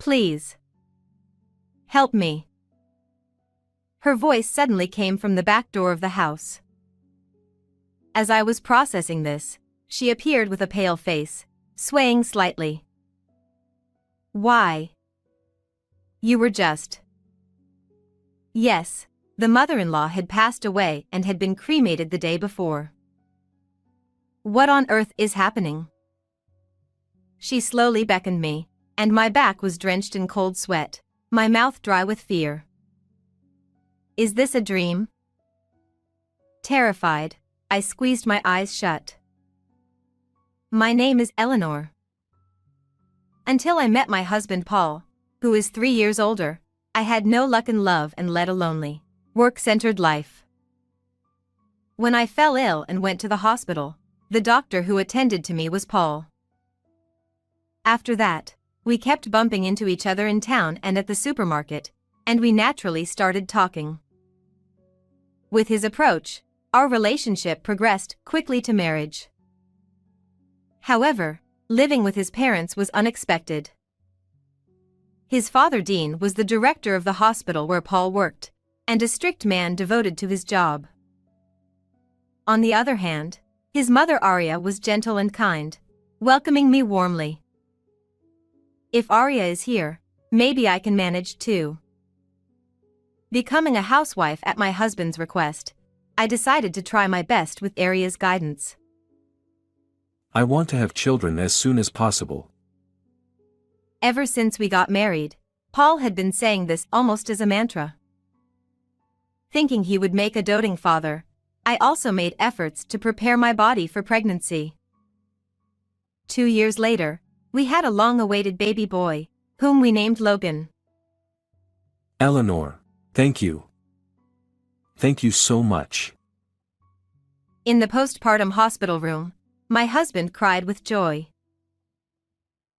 Please. Help me. Her voice suddenly came from the back door of the house. As I was processing this, she appeared with a pale face, swaying slightly. Why? You were just... Yes, the mother-in-law had passed away and had been cremated the day before. What on earth is happening? She slowly beckoned me, and my back was drenched in cold sweat, my mouth dry with fear. Is this a dream? Terrified, I squeezed my eyes shut. My name is Eleanor. Until I met my husband Paul, who is 3 years older, I had no luck in love and led a lonely, work-centered life. When I fell ill and went to the hospital, the doctor who attended to me was Paul. After that, we kept bumping into each other in town and at the supermarket, and we naturally started talking. With his approach, our relationship progressed quickly to marriage. However, living with his parents was unexpected. His father Dean was the director of the hospital where Paul worked, and a strict man devoted to his job. On the other hand, his mother Arya was gentle and kind, welcoming me warmly. If Arya is here, maybe I can manage too. Becoming a housewife at my husband's request, I decided to try my best with Arya's guidance. I want to have children as soon as possible. Ever since we got married, Paul had been saying this almost as a mantra. Thinking he would make a doting father, I also made efforts to prepare my body for pregnancy. 2 years later, we had a long-awaited baby boy, whom we named Logan. Eleanor, thank you. Thank you so much. In the postpartum hospital room, my husband cried with joy.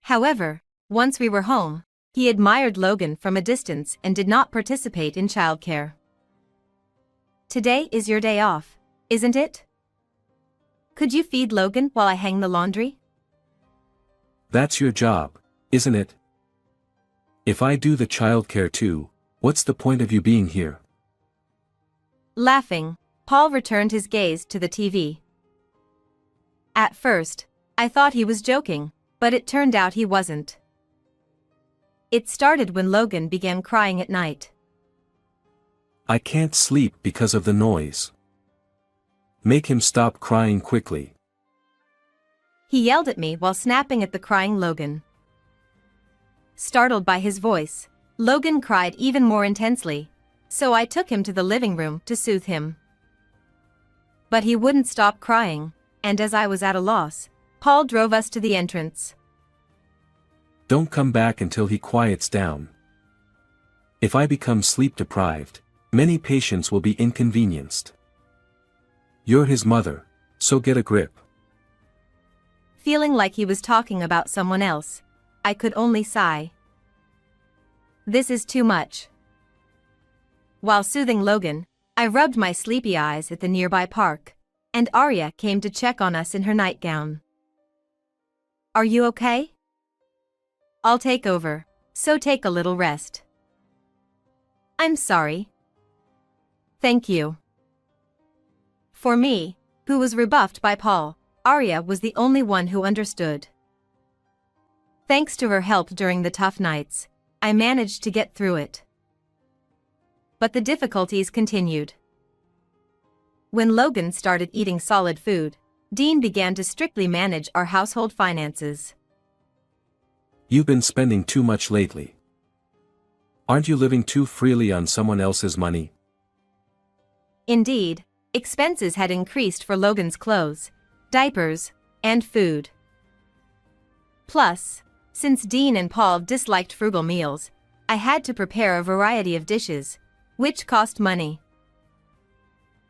However, once we were home, he admired Logan from a distance and did not participate in childcare. Today is your day off, isn't it? Could you feed Logan while I hang the laundry? That's your job, isn't it? If I do the childcare too, what's the point of you being here? Laughing, Paul returned his gaze to the TV. At first, I thought he was joking, but it turned out he wasn't. It started when Logan began crying at night. I can't sleep because of the noise. Make him stop crying quickly. He yelled at me while snapping at the crying Logan. Startled by his voice, Logan cried even more intensely, so I took him to the living room to soothe him. But he wouldn't stop crying, and as I was at a loss, Paul drove us to the entrance. Don't come back until he quiets down. If I become sleep-deprived, many patients will be inconvenienced. You're his mother, so get a grip. Feeling like he was talking about someone else, I could only sigh. This is too much. While soothing Logan, I rubbed my sleepy eyes at the nearby park, and Arya came to check on us in her nightgown. Are you okay? I'll take over, so take a little rest. I'm sorry. Thank you. For me, who was rebuffed by Paul, Arya was the only one who understood. Thanks to her help during the tough nights, I managed to get through it. But the difficulties continued. When Logan started eating solid food, Dean began to strictly manage our household finances. You've been spending too much lately. Aren't you living too freely on someone else's money? Indeed, expenses had increased for Logan's clothes, diapers, and food. Plus, since Dean and Paul disliked frugal meals, I had to prepare a variety of dishes, which cost money.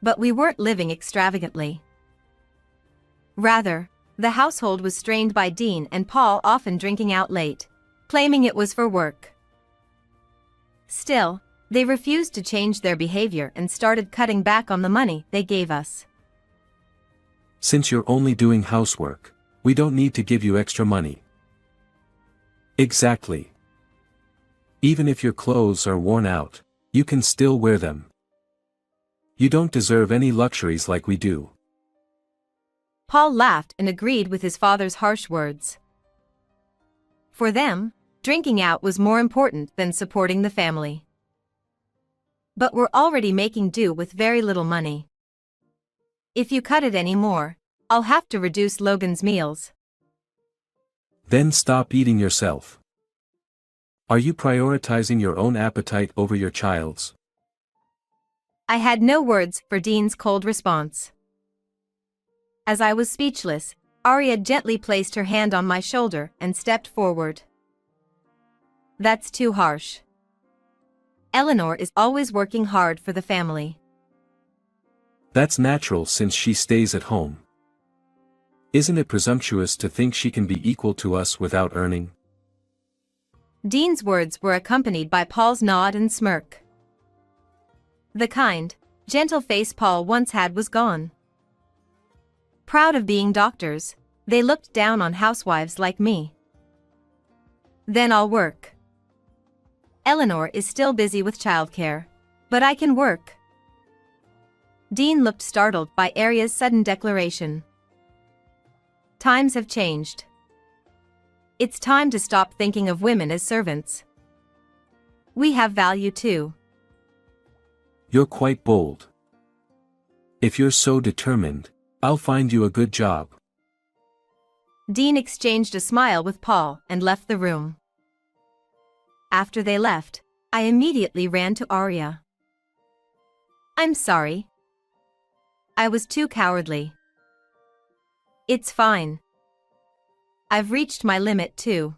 But we weren't living extravagantly. Rather, the household was strained by Dean and Paul often drinking out late, claiming it was for work. Still, they refused to change their behavior and started cutting back on the money they gave us. Since you're only doing housework, we don't need to give you extra money. Exactly. Even if your clothes are worn out, you can still wear them. You don't deserve any luxuries like we do. Paul laughed and agreed with his father's harsh words. For them, drinking out was more important than supporting the family. But we're already making do with very little money. If you cut it any more, I'll have to reduce Logan's meals. Then stop eating yourself. Are you prioritizing your own appetite over your child's? I had no words for Dean's cold response. As I was speechless, Arya gently placed her hand on my shoulder and stepped forward. That's too harsh. Eleanor is always working hard for the family. That's natural since she stays at home. Isn't it presumptuous to think she can be equal to us without earning? Dean's words were accompanied by Paul's nod and smirk. The kind, gentle face Paul once had was gone. Proud of being doctors, they looked down on housewives like me. Then I'll work. Eleanor is still busy with childcare, but I can work. Dean looked startled by Arya's sudden declaration. Times have changed. It's time to stop thinking of women as servants. We have value too. You're quite bold. If you're so determined, I'll find you a good job. Dean exchanged a smile with Paul and left the room. After they left, I immediately ran to Arya. I'm sorry. I was too cowardly. It's fine. I've reached my limit too.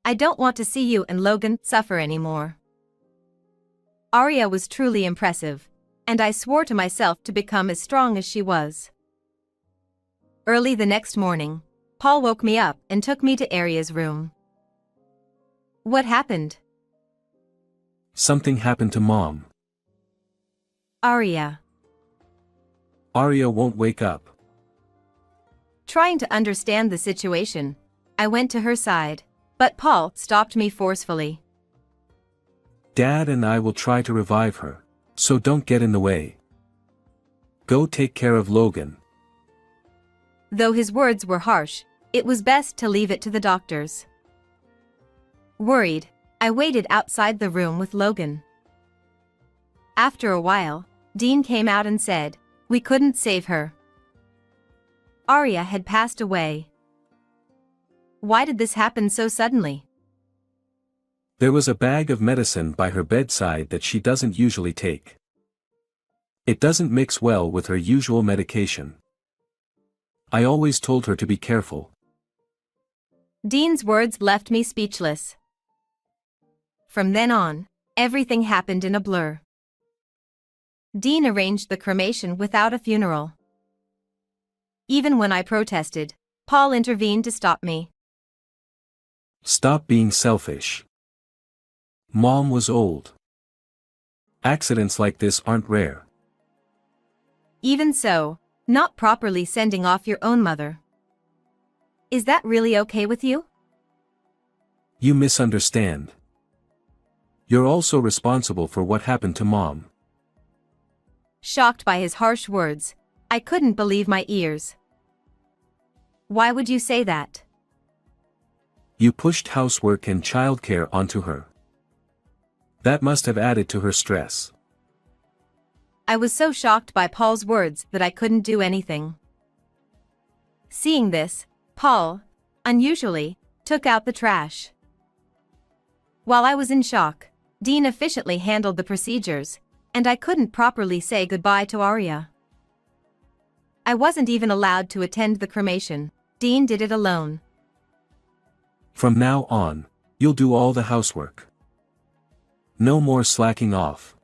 I don't want to see you and Logan suffer anymore. Arya was truly impressive, and I swore to myself to become as strong as she was. Early the next morning, Paul woke me up and took me to Arya's room. What happened? Something happened to Mom. Arya. Arya won't wake up. Trying to understand the situation, I went to her side, but Paul stopped me forcefully. Dad and I will try to revive her, so don't get in the way. Go take care of Logan. Though his words were harsh, it was best to leave it to the doctors. Worried, I waited outside the room with Logan. After a while, Dean came out and said, we couldn't save her. Arya had passed away. Why did this happen so suddenly? There was a bag of medicine by her bedside that she doesn't usually take. It doesn't mix well with her usual medication. I always told her to be careful. Dean's words left me speechless. From then on, everything happened in a blur. Dean arranged the cremation without a funeral. Even when I protested, Paul intervened to stop me. Stop being selfish. Mom was old. Accidents like this aren't rare. Even so, not properly sending off your own mother. Is that really okay with you? You misunderstand. You're also responsible for what happened to Mom. Shocked by his harsh words, I couldn't believe my ears. Why would you say that? You pushed housework and childcare onto her. That must have added to her stress. I was so shocked by Paul's words that I couldn't do anything. Seeing this, Paul, unusually, took out the trash. While I was in shock, Dean efficiently handled the procedures, and I couldn't properly say goodbye to Arya. I wasn't even allowed to attend the cremation. Dean did it alone. From now on, you'll do all the housework. No more slacking off.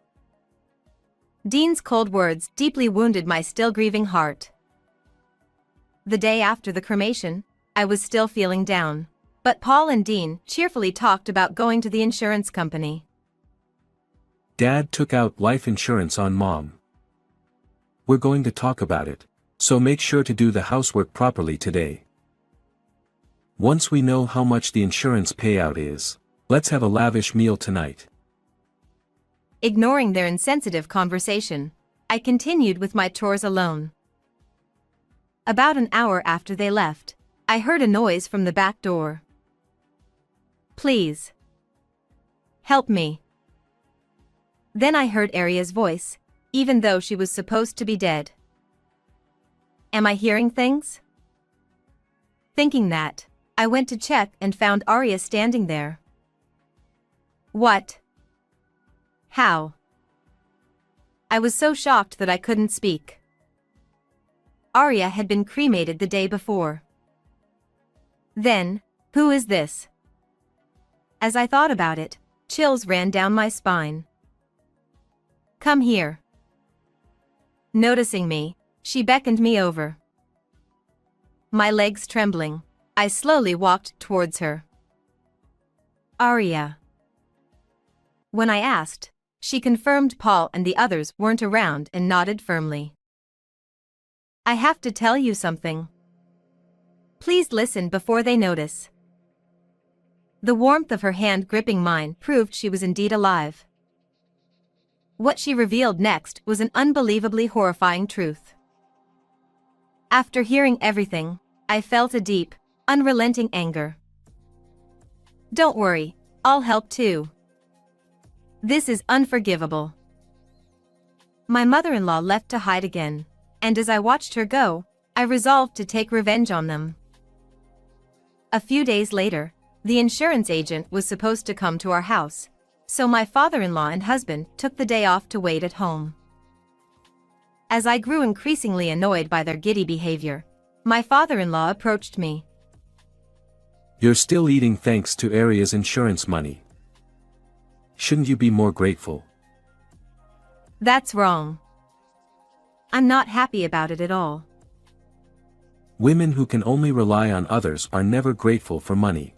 Dean's cold words deeply wounded my still grieving heart. The day after the cremation, I was still feeling down, but Paul and Dean cheerfully talked about going to the insurance company. Dad took out life insurance on Mom. We're going to talk about it, so make sure to do the housework properly today. Once we know how much the insurance payout is, Let's have a lavish meal tonight. Ignoring their insensitive conversation, I continued with my chores alone. About an hour after they left, I heard a noise from the back door. Please. Help me. Then I heard Aria's voice, even though she was supposed to be dead. Am I hearing things? Thinking that, I went to check and found Aria standing there. What? How? I was so shocked that I couldn't speak. Aria had been cremated the day before. Then, who is this? As I thought about it, chills ran down my spine. Come here. Noticing me, she beckoned me over. My legs trembling, I slowly walked towards her. Aria. When I asked, she confirmed Paul and the others weren't around and nodded firmly. I have to tell you something. Please listen before they notice. The warmth of her hand gripping mine proved she was indeed alive. What she revealed next was an unbelievably horrifying truth. After hearing everything, I felt a deep, unrelenting anger. Don't worry, I'll help too. This is unforgivable. My mother-in-law left to hide again, and as I watched her go, I resolved to take revenge on them. A few days later, the insurance agent was supposed to come to our house, so my father-in-law and husband took the day off to wait at home. As I grew increasingly annoyed by their giddy behavior, my father-in-law approached me. You're still eating thanks to Aria's insurance money. Shouldn't you be more grateful? That's wrong. I'm not happy about it at all. Women who can only rely on others are never grateful for money.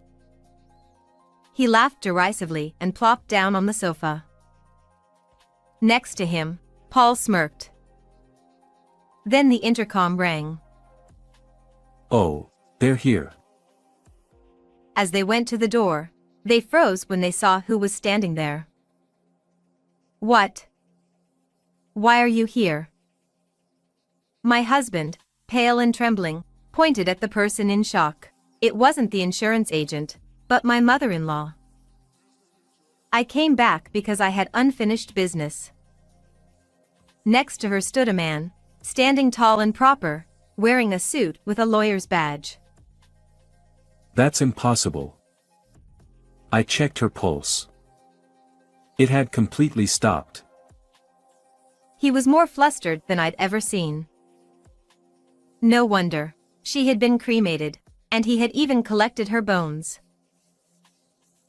He laughed derisively and plopped down on the sofa. Next to him, Paul smirked. Then the intercom rang. Oh, they're here. As they went to the door, they froze when they saw who was standing there. What? Why are you here? My husband, pale and trembling, pointed at the person in shock. It wasn't the insurance agent, but my mother-in-law. I came back because I had unfinished business. Next to her stood a man, standing tall and proper, wearing a suit with a lawyer's badge. That's impossible. I checked her pulse. It had completely stopped. He was more flustered than I'd ever seen. No wonder. She had been cremated, and he had even collected her bones.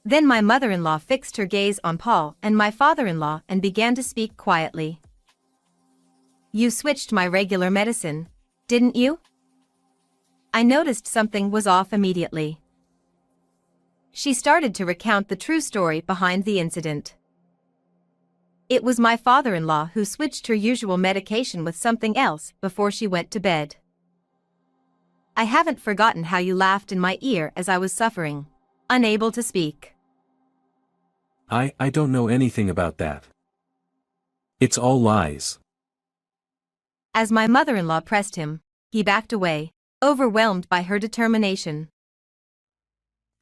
Then my mother-in-law fixed her gaze on Paul and my father-in-law and began to speak quietly. You switched my regular medicine, didn't you? I noticed something was off immediately. She started to recount the true story behind the incident. It was my father-in-law who switched her usual medication with something else before she went to bed. I haven't forgotten how you laughed in my ear as I was suffering, unable to speak. I don't know anything about that. It's all lies. As my mother-in-law pressed him, he backed away, overwhelmed by her determination.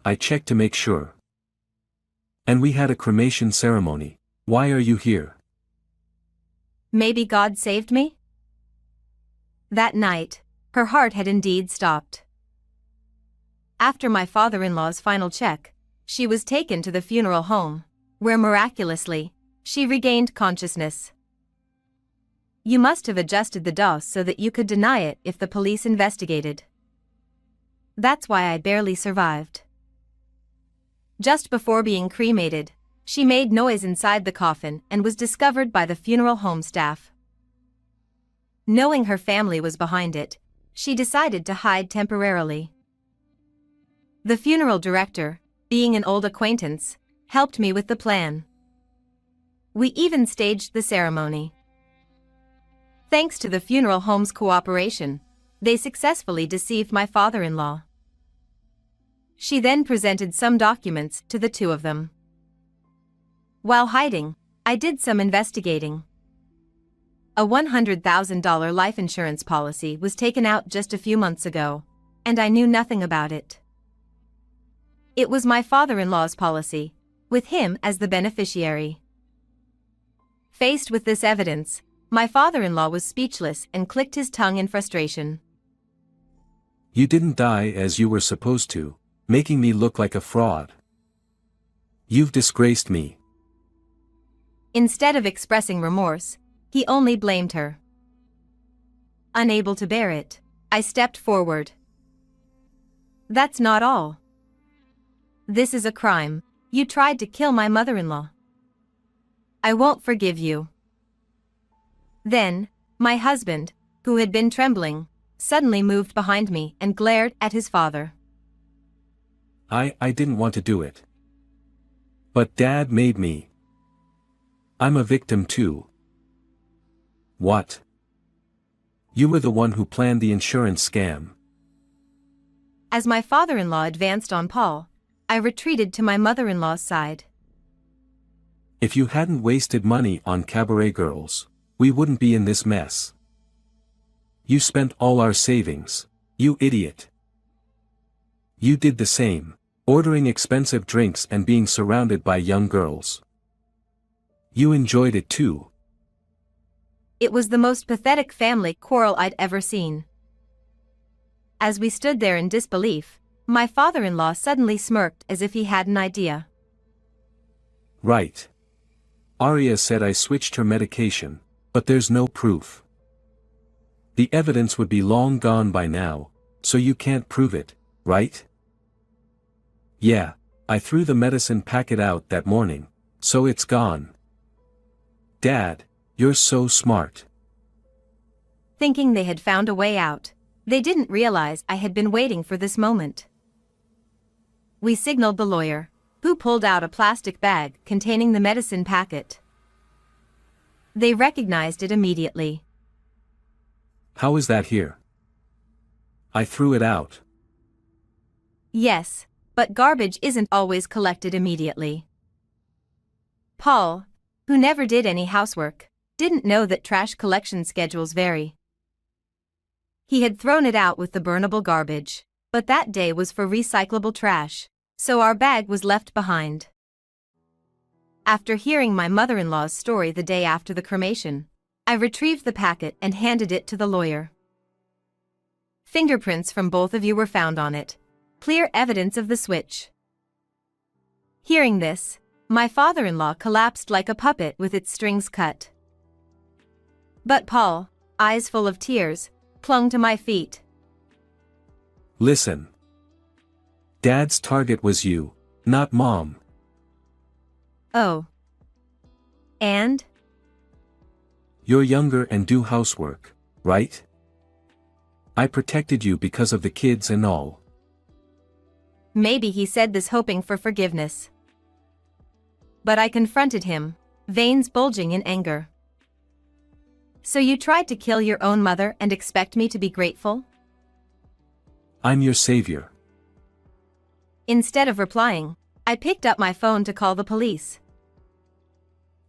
I checked to make sure. And we had a cremation ceremony. Why are you here? Maybe God saved me? That night, her heart had indeed stopped. After my father-in-law's final check, she was taken to the funeral home, where miraculously, she regained consciousness. You must have adjusted the dose so that you could deny it if the police investigated. That's why I barely survived. Just before being cremated, she made noise inside the coffin and was discovered by the funeral home staff. Knowing her family was behind it, she decided to hide temporarily. The funeral director, being an old acquaintance, helped me with the plan. We even staged the ceremony. Thanks to the funeral home's cooperation, they successfully deceived my father-in-law. She then presented some documents to the two of them. While hiding, I did some investigating. A $100,000 life insurance policy was taken out just a few months ago, and I knew nothing about it. It was my father-in-law's policy, with him as the beneficiary. Faced with this evidence, my father-in-law was speechless and clicked his tongue in frustration. You didn't die as you were supposed to, making me look like a fraud. You've disgraced me. Instead of expressing remorse, he only blamed her. Unable to bear it, I stepped forward. That's not all. This is a crime. You tried to kill my mother-in-law. I won't forgive you. Then, my husband, who had been trembling, suddenly moved behind me and glared at his father. I didn't want to do it. But Dad made me. I'm a victim too. What? You were the one who planned the insurance scam. As my father-in-law advanced on Paul, I retreated to my mother-in-law's side. If you hadn't wasted money on cabaret girls, we wouldn't be in this mess. You spent all our savings, you idiot. You did the same, ordering expensive drinks and being surrounded by young girls. You enjoyed it too. It was the most pathetic family quarrel I'd ever seen. As we stood there in disbelief, my father-in-law suddenly smirked as if he had an idea. Right. Arya said I switched her medication, but there's no proof. The evidence would be long gone by now, so you can't prove it, right? Yeah, I threw the medicine packet out that morning, so it's gone. Dad, you're so smart. Thinking they had found a way out, they didn't realize I had been waiting for this moment. We signaled the lawyer, who pulled out a plastic bag containing the medicine packet. They recognized it immediately. How is that here? I threw it out. Yes, but garbage isn't always collected immediately. Paul, who never did any housework, didn't know that trash collection schedules vary. He had thrown it out with the burnable garbage, but that day was for recyclable trash, so our bag was left behind. After hearing my mother-in-law's story the day after the cremation, I retrieved the packet and handed it to the lawyer. Fingerprints from both of you were found on it. Clear evidence of the switch. Hearing this, my father-in-law collapsed like a puppet with its strings cut. But Paul, eyes full of tears, clung to my feet. Listen. Dad's target was you, not Mom. Oh. And? You're younger and do housework, right? I protected you because of the kids and all. Maybe he said this hoping for forgiveness. But I confronted him, veins bulging in anger. So you tried to kill your own mother and expect me to be grateful? I'm your savior. Instead of replying, I picked up my phone to call the police.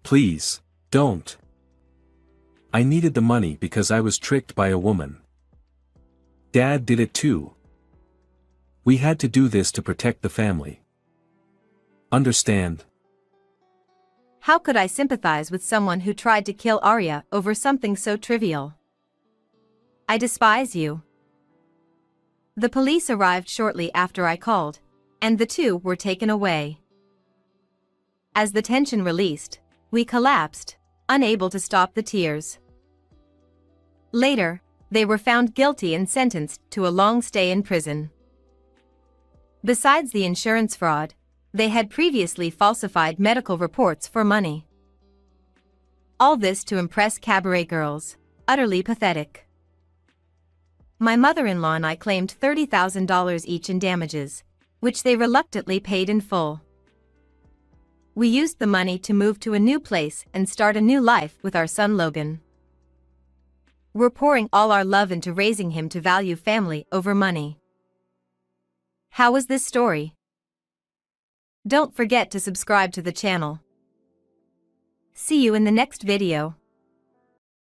Please, don't. I needed the money because I was tricked by a woman. Dad did it too. We had to do this to protect the family. Understand? How could I sympathize with someone who tried to kill Arya over something so trivial? I despise you. The police arrived shortly after I called, and the two were taken away. As the tension released, we collapsed, unable to stop the tears. Later, they were found guilty and sentenced to a long stay in prison. Besides the insurance fraud, they had previously falsified medical reports for money. All this to impress cabaret girls, utterly pathetic. My mother-in-law and I claimed $30,000 each in damages, which they reluctantly paid in full. We used the money to move to a new place and start a new life with our son Logan. We're pouring all our love into raising him to value family over money. How was this story? Don't forget to subscribe to the channel. See you in the next video.